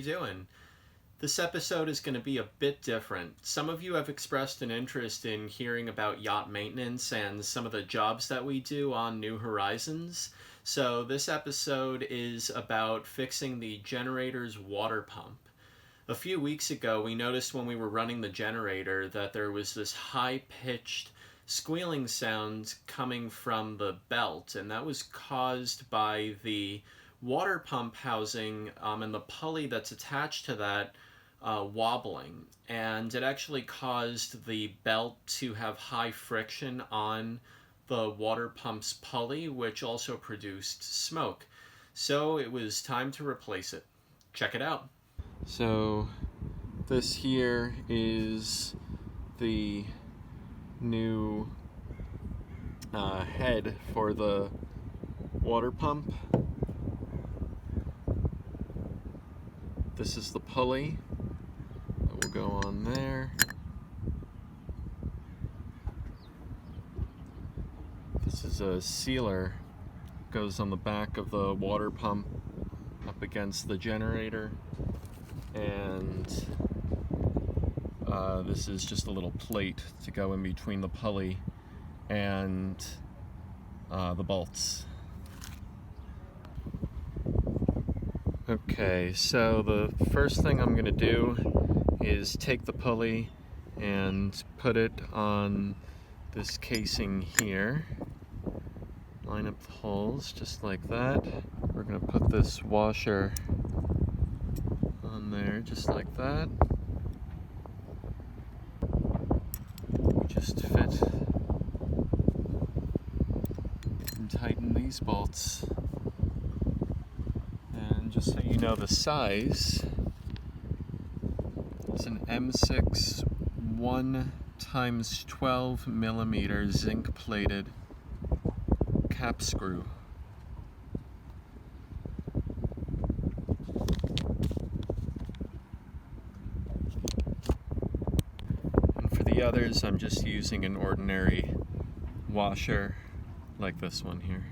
doing? This episode is going to be a bit different. Some of you have expressed an interest in hearing about yacht maintenance and some of the jobs that we do on New Horizons. So this episode is about fixing the generator's water pump. A few weeks ago, we noticed when we were running the generator that there was this high-pitched squealing sound coming from the belt, and that was caused by the water pump housing and the pulley that's attached to that wobbling. And it actually caused the belt to have high friction on the water pump's pulley, which also produced smoke. So it was time to replace it. Check it out. So this here is the new head for the water pump. This is the pulley that will go on there. This is a sealer, goes on the back of the water pump up against the generator, and this is just a little plate to go in between the pulley and the bolts. Okay, so the first thing I'm going to do is take the pulley and put it on this casing here. Line up the holes just like that. We're going to put this washer on there just like that. Just fit and tighten these bolts. And just so you know the size, it's an M6 1x12 millimeter zinc plated cap screw. And for the others, I'm just using an ordinary washer like this one here.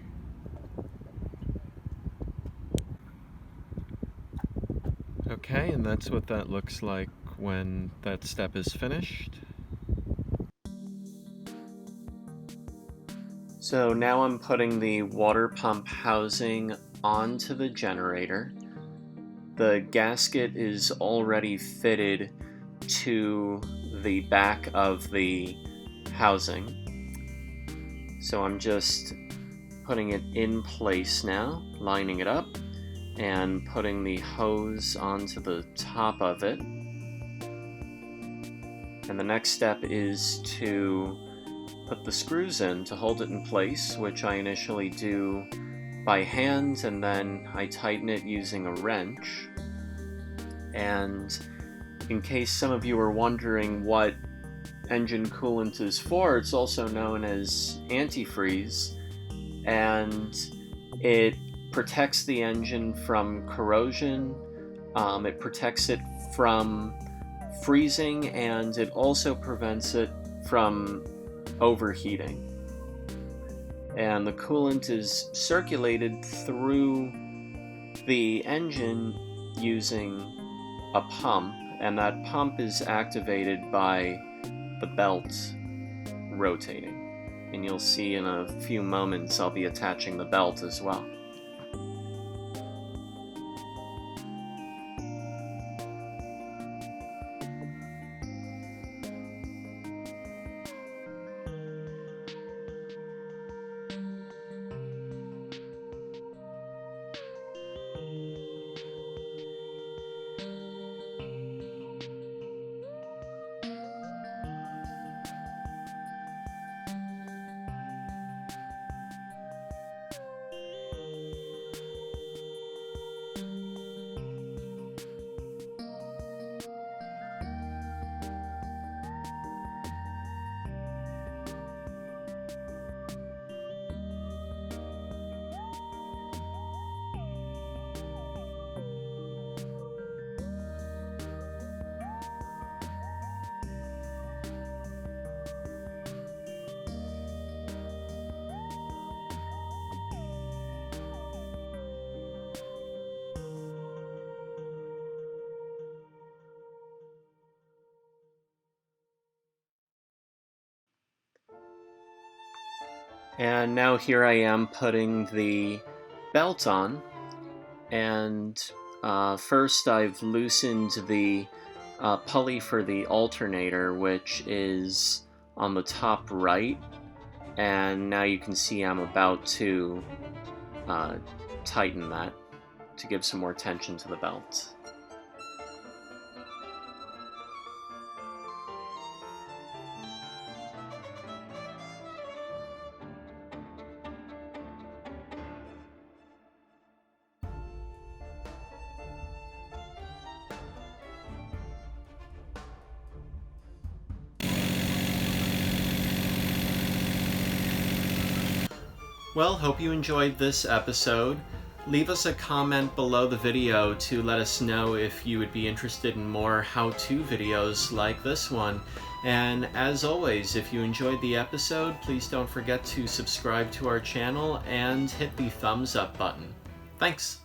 Okay, and that's what that looks like when that step is finished. So now I'm putting the water pump housing onto the generator. The gasket is already fitted to the back of the housing. So I'm just putting it in place now, lining it up, and putting the hose onto the top of it. And the next step is to put the screws in to hold it in place, which I initially do by hand, and then I tighten it using a wrench. And in case some of you are wondering what engine coolant is for, it's also known as antifreeze, and it protects the engine from corrosion, it protects it from freezing, and it also prevents it from overheating. And the coolant is circulated through the engine using a pump, and that pump is activated by the belt rotating. And you'll see in a few moments I'll be attaching the belt as well. And now here I am putting the belt on, and first I've loosened the pulley for the alternator, which is on the top right, and now you can see I'm about to tighten that to give some more tension to the belt. Well, hope you enjoyed this episode. Leave us a comment below the video to let us know if you would be interested in more how-to videos like this one. And as always, if you enjoyed the episode, please don't forget to subscribe to our channel and hit the thumbs up button. Thanks!